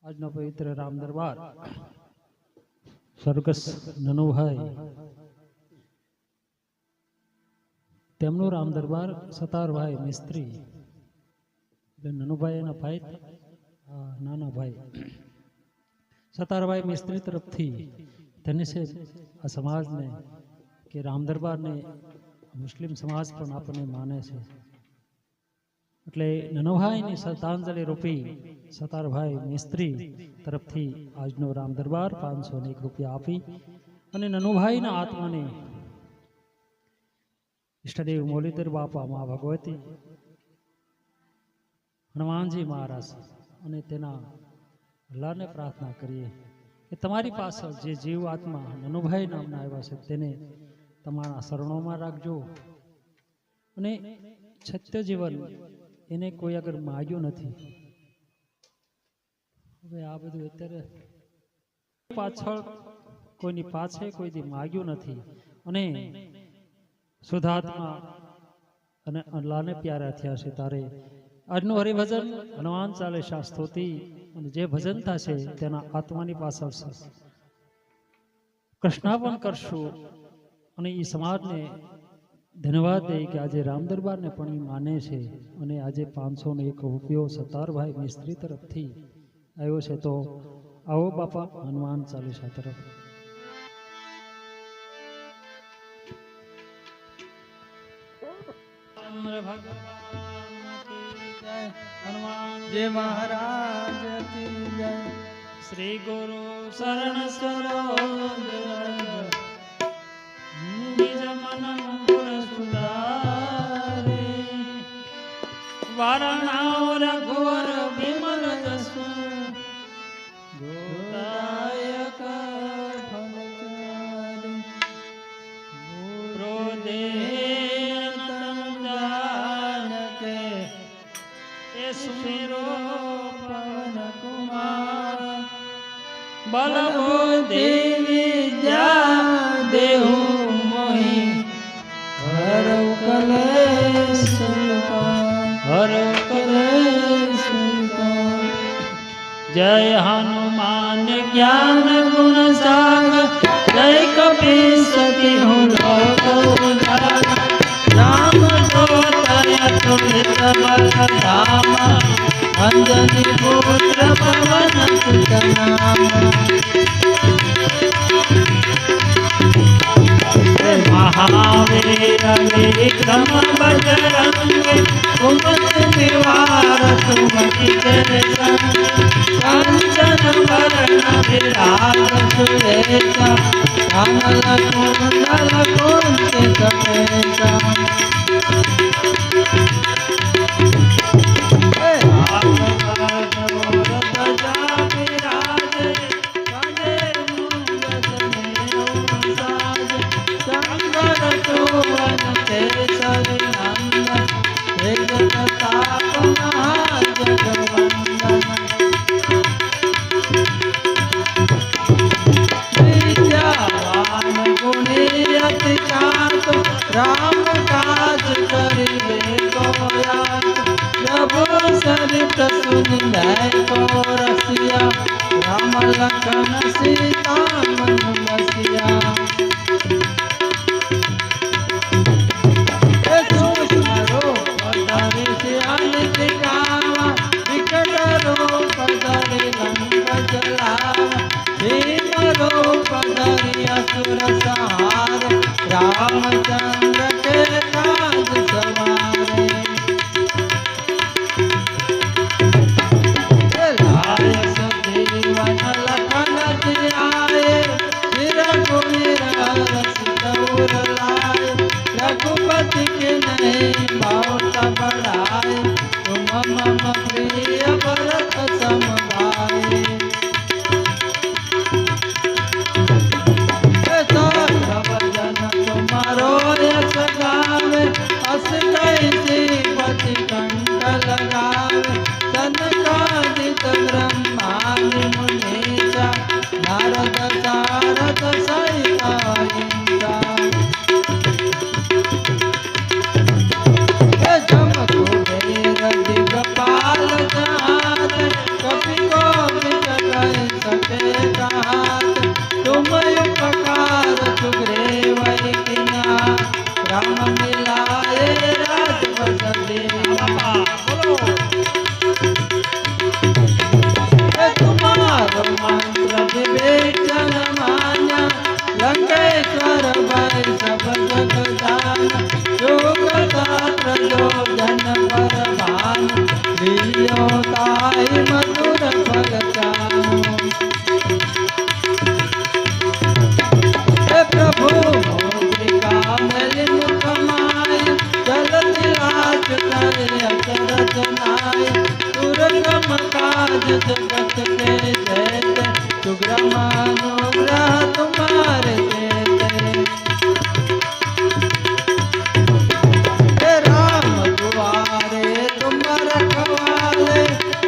આજનો પવિત્ર રામ દરબાર સ્વર્ગસ્થ નનુભાઈ તેમનું રામ દરબાર સતારભાઈ મિસ્ત્રી એટલે નનુભાઈ એના ભાઈ નાના ભાઈ સતારભાઈ મિસ્ત્રી તરફથી તેને છે આ સમાજને કે રામ દરબારને મુસ્લિમ સમાજ પણ આપણને માને છે એટલે નનુભાઈની શ્રદ્ધાંજલિ રૂપી સતારભાઈ મિસ્ત્રી તરફથી આજનો રામ દરબાર 501 રૂપિયા આપી અને નનુભાઈના આત્માને ઈષ્ટદેવ મોલીધર બાપા મા ભગવતી હનુમાનજી મહારાજ અને તેના અલ્લાહને પ્રાર્થના કરીએ કે તમારી પાછળ જે જીવ આત્મા નનુભાઈ નામના આવ્યા છે તેને તમારા શરણોમાં રાખજો અને સત્ય જીવન એને કોઈ અગર માગ્યું નથી. હવે આ બધું અત્યારે પાછળ કોઈની પાછે કોઈથી માગ્યું નથી અને શુદ્ધાત્મા અને અલ્લાહને પ્યારા થયા છે. તારે આજનું હરિભજન હનુમાન ચાલીસા સ્તુતિ અને જે ભજન થશે તેના આત્માની પાછળ કૃષ્ણાપન કરશું અને એ સમાજને ધન્યવાદ દે કે આજે રામ દરબારને પણ એ માને છે અને આજે 501 રૂપિયો સતારભાઈ મિસ્ત્રી તરફથી આવ્યો છે. તો આવો બાપા હનુમાન ચાલીસા તરફ. हनुमान जय महाराज की जय. श्री गुरु शरण सरोज निज मन मुकुर सुधारे वारणाओ रघुवर विमल जसु गोदायक फलचारि क्रोधे सुमेरो पवन कुमार बल देवी जा देहु मोहि हरौ कलेश हरौ कलेश. जय हनुमान ज्ञान गुण सागर जय कपीसति हूँ लोक उजागर राम तुलित बल धाम अंजनी पुत्र पवन सुत नाम. महावीर विक्रम बजरंग कुमति निवार सुमति के संग कंचन वरण विराज सुरेशा कमल कुंडल कुंचित केशा. राम काज करिबे को प्रभु सरित सुन को रसिया राम लखन सीता मन बसिया. विकट रूप धरि लंक जलावा भीम रूप धरि असुर संहार रामचंद्र के काज सवारे. लाय सुजीवन लखन जियाए सिर कुबेर रसिकौर लाए रघुपति के नहीं बहुत बढ़ाए तुम मम प्रिय भरत सम भाई. तुम्हारो यश गावे अस कैसी पति कंठ लगावे सनकादिक ब्रह्मादि मुनीसा नारद सारद सहित अहिंसा. जम कुबेर दिगपाल जहाज कपि को जगत के जैते सुग्रमानुग्रह तुम्हारे देते हे राम दुआरे तुम रखवाले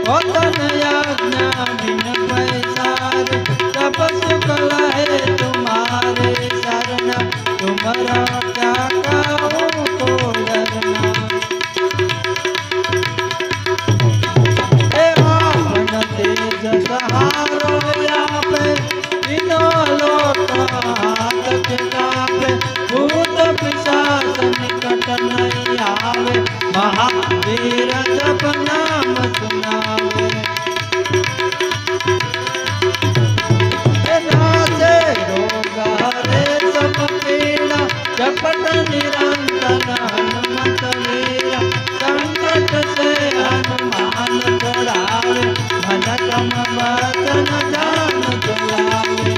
हो तन आज्ञा बिन पैसारे सब सुख लहे तुम्हारे शरण तुम्हारा क्या कहूँ को डरना हे आपन तेज सहारो यापे तीनों लोक हाथ के कापे भूत पिशाच निकट नहीं आवे महावीर जप नाम सुनावे नासे रोग हरे सब पीड़ा जपत निरंतर हनुमत वीरा संकट से हनुमान छुड़ावे मन क्रम वचन जान चलावे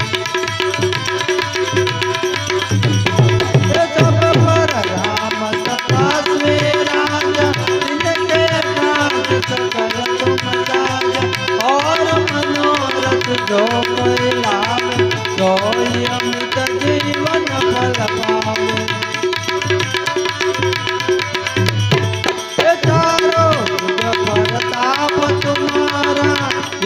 सब पर राम तपस्वी राजा जिनके काज सकल तुम साजा और मनोरथ जो कोई लावे सोई अमित जीवन फल पावे ये चारों युग प्रताप तुम्हारा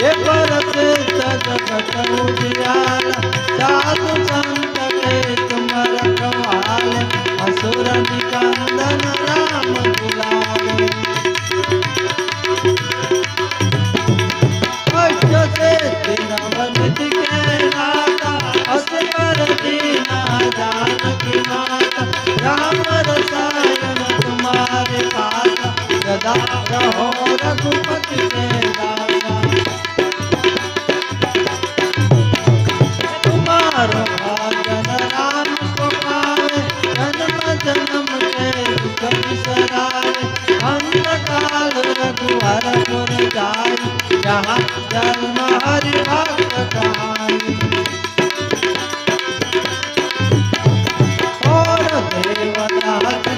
ये प्रसिद्ध जगत उजियारा साधु संत के तुम रखवाले असुर निकंदन राम दुलारे कष्ट से दीनवनित के नाता असकर दीना जानकी माता राम रसायन तुम्हारे पासा सदा रहो रघुपति के दासा तुम्हारो भजन राम को पावे जन्म जन्म के दुख बिसरावे अंत काल रघुवर पुर जाई जहाँ जन्म हरि भक्त कहाई और देवता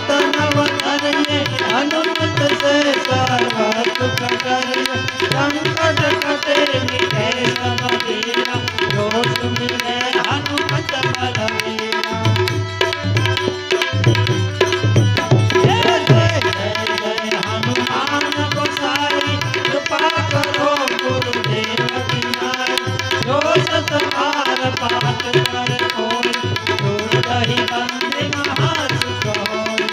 तनव धरिये हनुमत से सर्व सुख करिये संकट कटे मिटे सब पीरा जो सुमिरे हनुमत बलवीरा जय जय जय जय हनुमान गोसाई कृपा करो गुरुदेव की नाई जो सत बार पाठ कर कोई दुर्दहि बंदि महासुख होई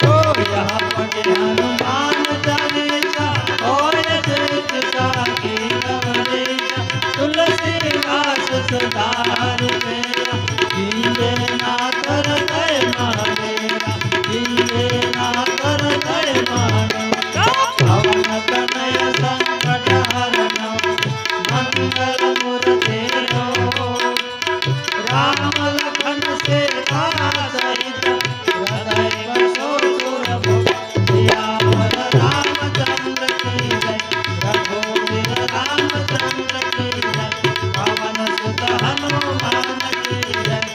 जो यहाँ पढ़े हनुमान चालीसा होय सिद्ध साखी नवनीता तुलसीदास सदा तेरा कीजे ना कर दय महादेवा कीजे ना कर दय महादेवा पवन तनय संकट हरण मंगल मूर्ति राम लखन सीता सहित हृदय बसो सुरभु सियावर रामचंद्र की जय रघुवीर रामचंद्र की जय पवन सुत हनुमान की जय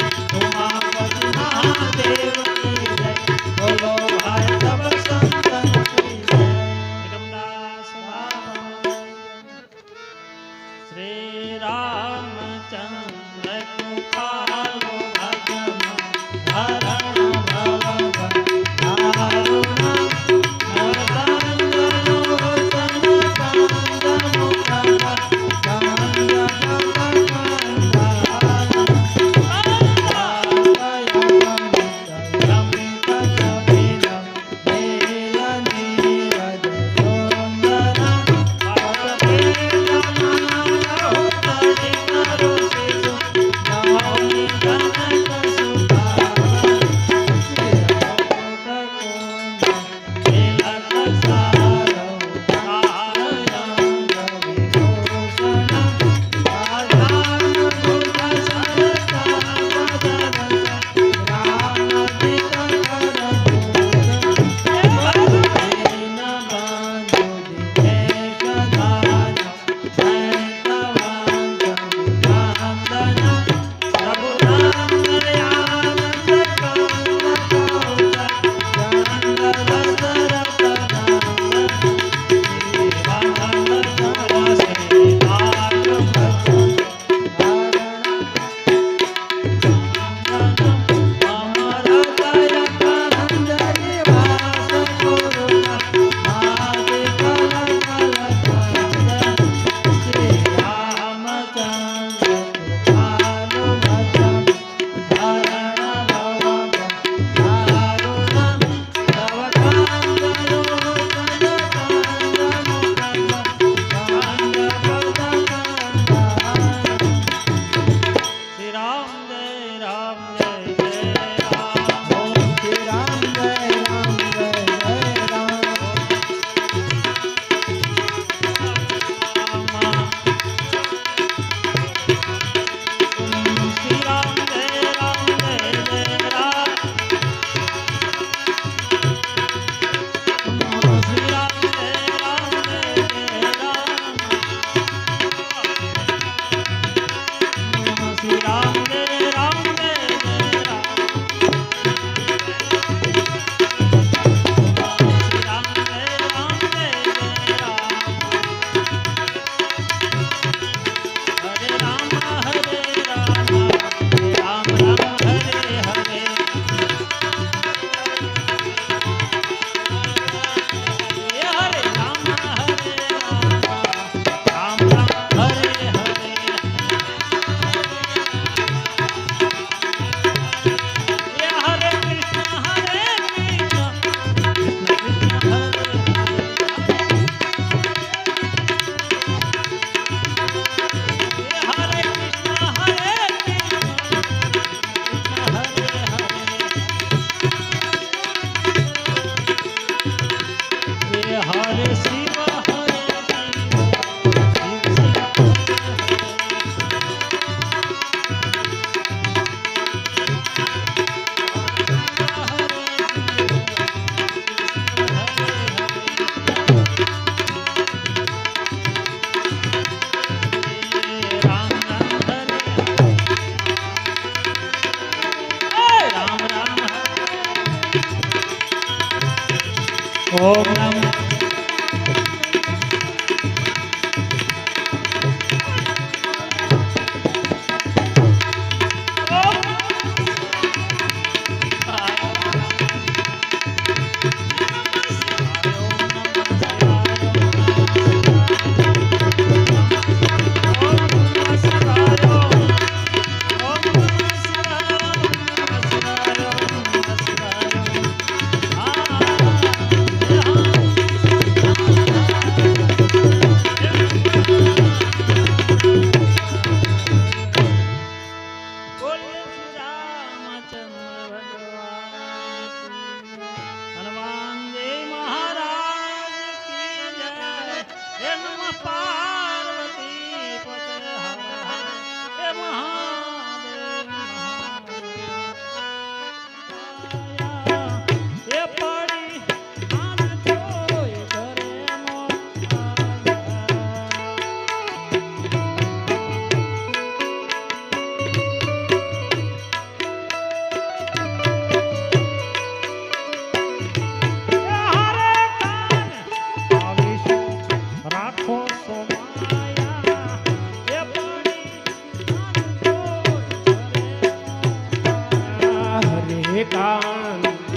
उमापति महादेव की जय बोलो भाई सब संतन की जय रघुनाथ बाबा। श्री रामचंद्र कृपालु भजन हरण भव दारुण मर्दन लोचन कांद मुख कांद Thank you. ઓમ નમઃ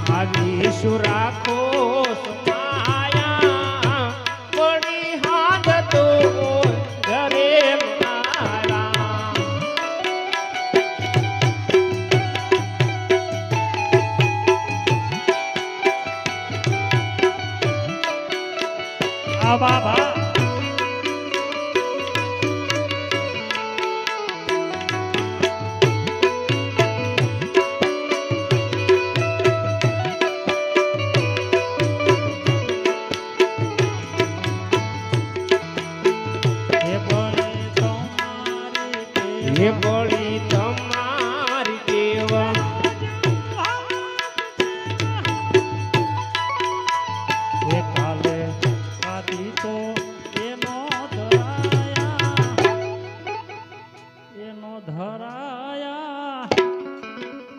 આવીશું રાખો સમાયા પડી હાથ તો ઘરે મારા આ બાબા એ બળી તમારી કેવા એ કાલે આદિ તો એનો ધરાયા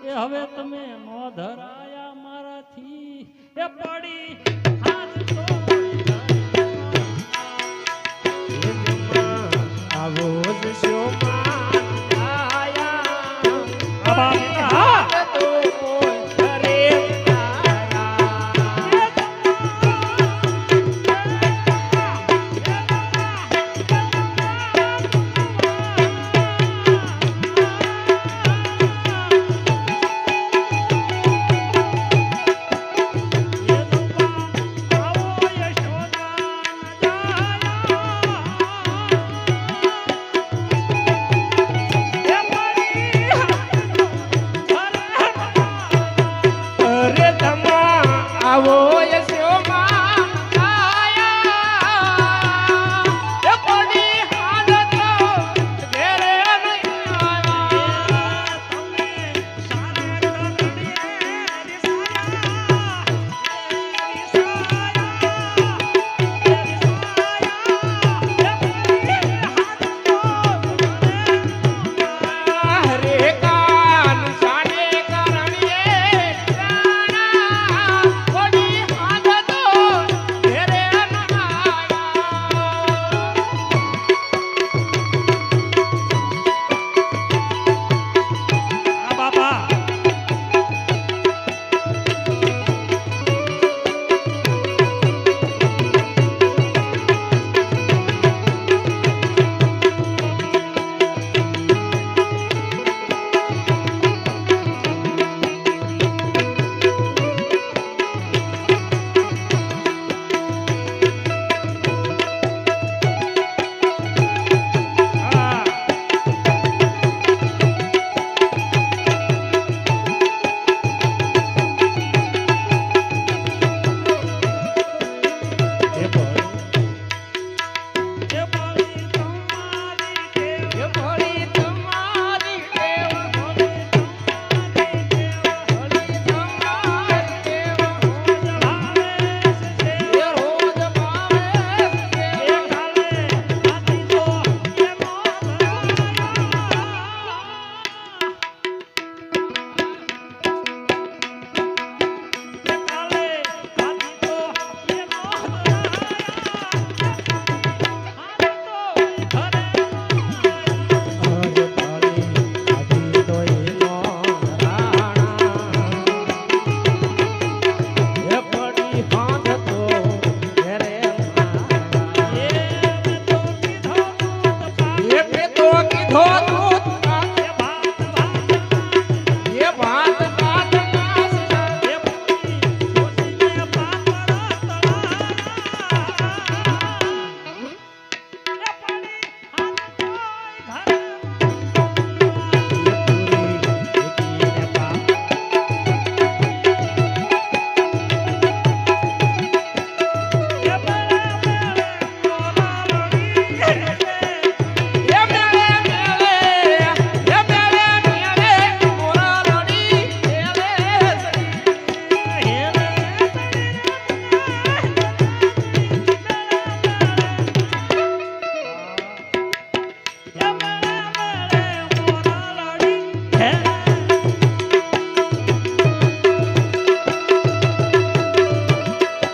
એ હવે તમે નો ધરાયા મારાથી એ પડી હાથ તો આવો જ શોમાં બાબા તો ઘરે મારા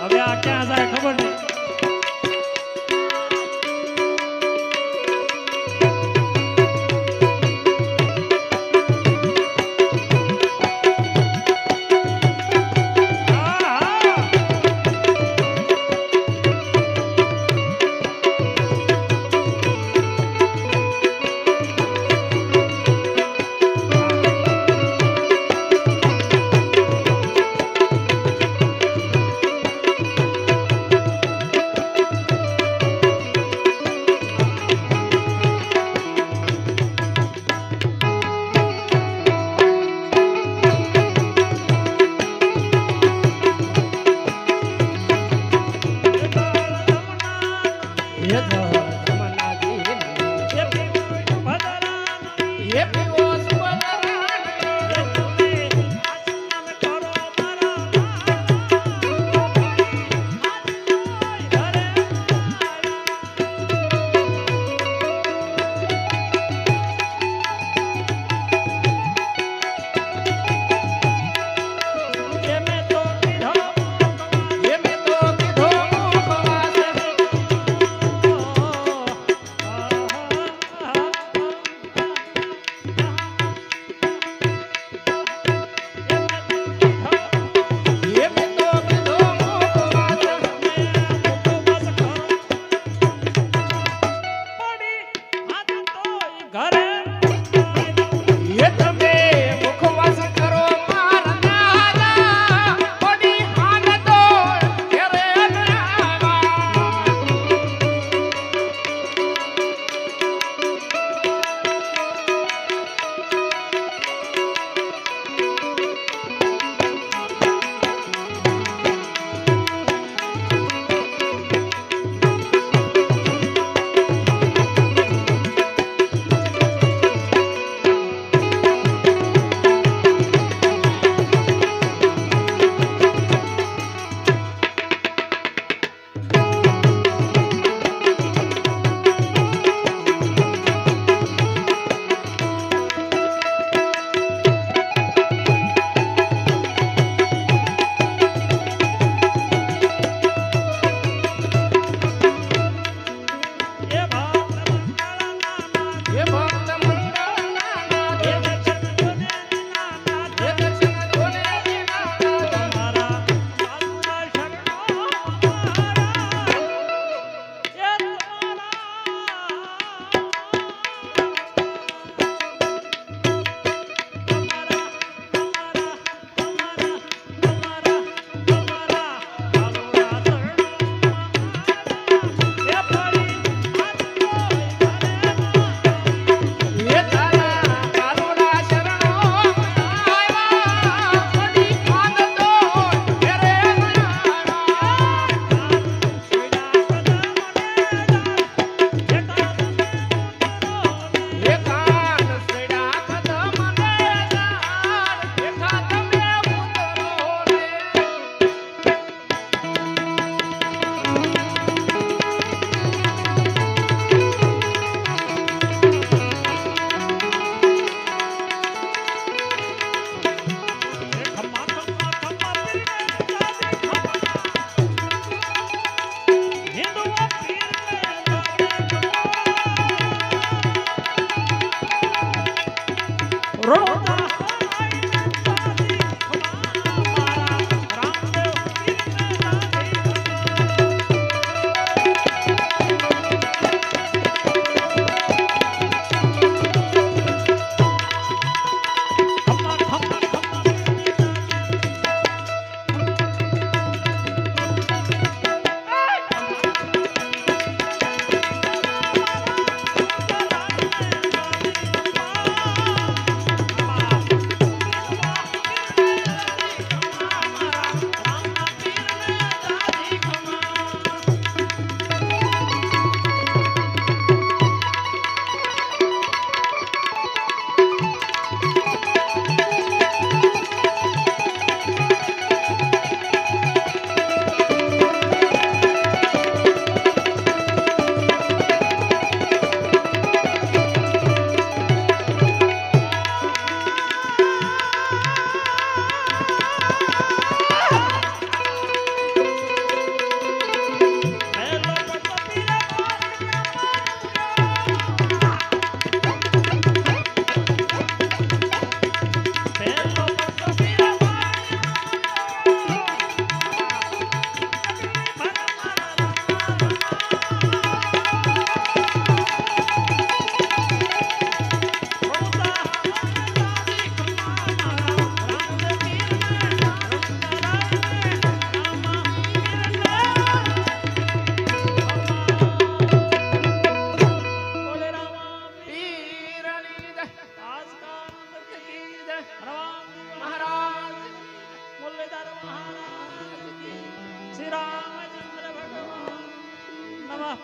હવે આ ક્યાં જાય ખબર નહીં.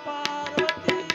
પાર્વતી